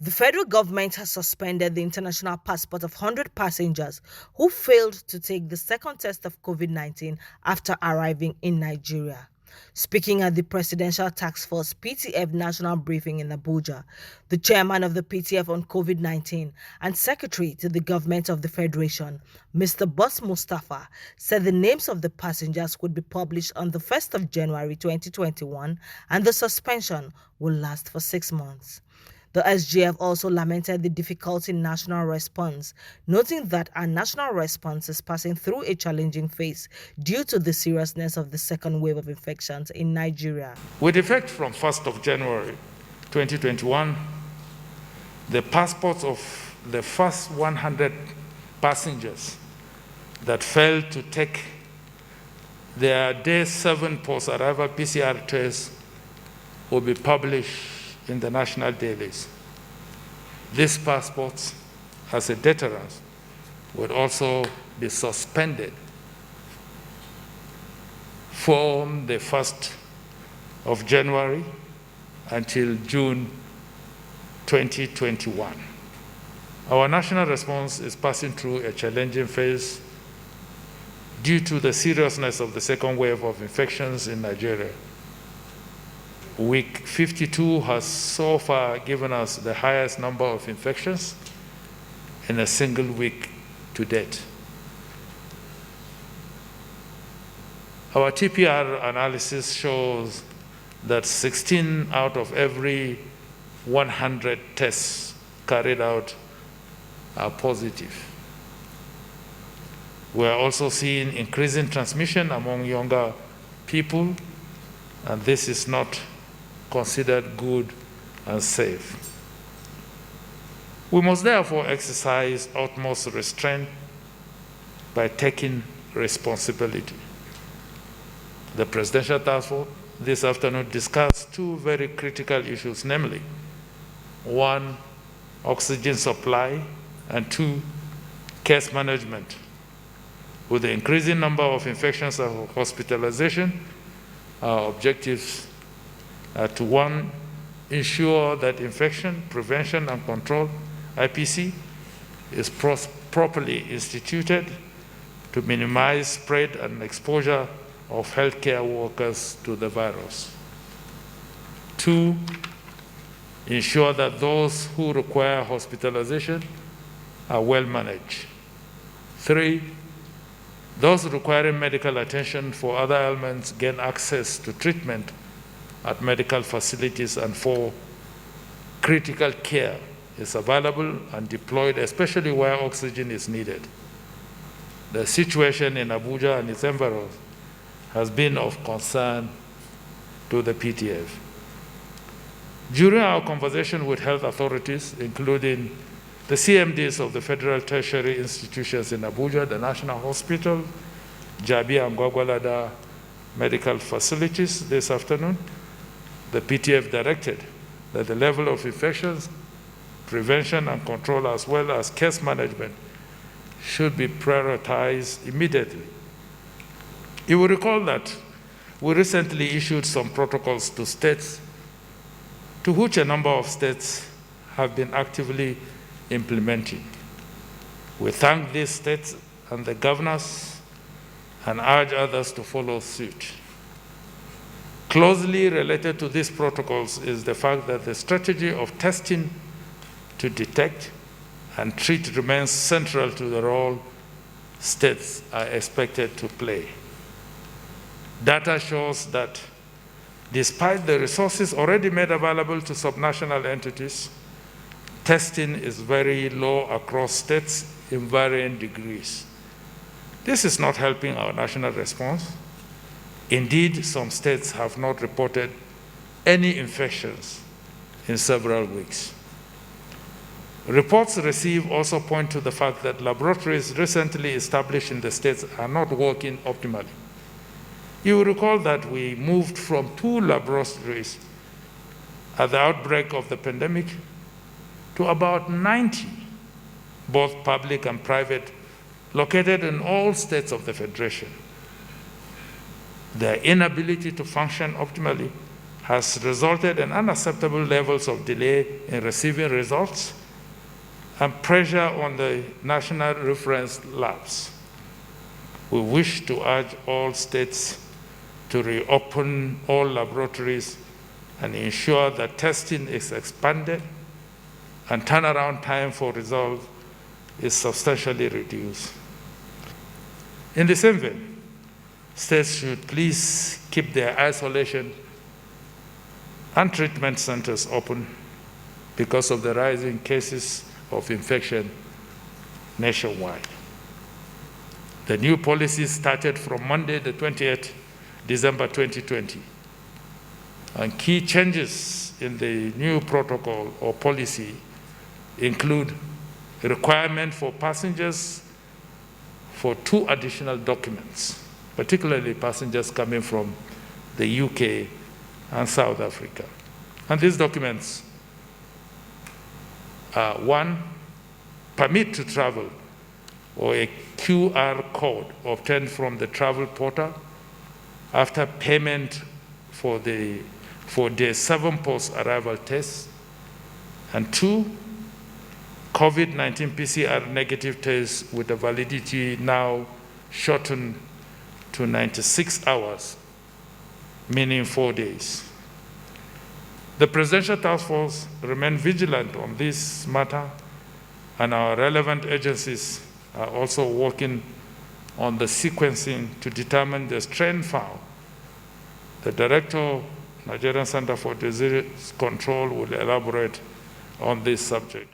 The federal government has suspended the international passport of 100 passengers who failed to take the second test of COVID-19 after arriving in Nigeria. Speaking at the Presidential Task Force (PTF) national briefing in Abuja, the chairman of the PTF on COVID-19 and secretary to the government of the Federation, Mr. Boss Mustafa, said the names of the passengers would be published on the 1st of January 2021 and the suspension will last for 6 months. The SGF also lamented the difficulty in national response, noting that our national response is passing through a challenging phase due to the seriousness of the second wave of infections in Nigeria. With effect from 1st of January 2021, the passports of the first 100 passengers that failed to take their day 7 post-arrival PCR test will be published in the national dailies. These passports, as a deterrent, would also be suspended from the 1st of January until June 2021. Our national response is passing through a challenging phase due to the seriousness of the second wave of infections in Nigeria. Week 52 has so far given us the highest number of infections in a single week to date. Our TPR analysis shows that 16 out of every 100 tests carried out are positive. We are also seeing increasing transmission among younger people, and this is not considered good and safe. We must therefore exercise utmost restraint by taking responsibility. The Presidential Task Force this afternoon discussed two very critical issues, namely, 1, oxygen supply, and 2, case management. With the increasing number of infections and hospitalization, our objectives to 1, ensure that infection prevention and control (IPC) is properly instituted to minimize spread and exposure of healthcare workers to the virus. 2, ensure that those who require hospitalization are well managed. 3, those requiring medical attention for other ailments gain access to treatment at medical facilities, and 4, critical care is available and deployed, especially where oxygen is needed. The situation in Abuja and its environs has been of concern to the PTF. During our conversation with health authorities, including the CMDs of the federal tertiary institutions in Abuja, the National Hospital, Jabi and Gwagwalada medical facilities this afternoon, the PTF directed that the level of infections, prevention and control, as well as case management, should be prioritized immediately. You will recall that we recently issued some protocols to states, to which a number of states have been actively implementing. We thank these states and the governors and urge others to follow suit. Closely related to these protocols is the fact that the strategy of testing to detect and treat remains central to the role states are expected to play. Data shows that despite the resources already made available to subnational entities, testing is very low across states in varying degrees. This is not helping our national response. Indeed, some states have not reported any infections in several weeks. Reports received also point to the fact that laboratories recently established in the states are not working optimally. You will recall that we moved from 2 laboratories at the outbreak of the pandemic to about 90, both public and private, located in all states of the Federation. Their inability to function optimally has resulted in unacceptable levels of delay in receiving results and pressure on the national reference labs. We wish to urge all states to reopen all laboratories and ensure that testing is expanded and turnaround time for results is substantially reduced. In the same vein, states should please keep their isolation and treatment centers open because of the rising cases of infection nationwide. The new policy started from Monday, the 28th December 2020. And key changes in the new protocol or policy include a requirement for passengers for 2 additional documents, particularly passengers coming from the UK and South Africa. And these documents are 1, permit to travel or a QR code obtained from the travel portal after payment for day 7 post-arrival tests, and 2, COVID-19 PCR negative tests with a validity now shortened to 96 hours, meaning 4 days. The Presidential Task Force remains vigilant on this matter, and our relevant agencies are also working on the sequencing to determine the strain found. The Director of Nigerian Center for Disease Control will elaborate on this subject.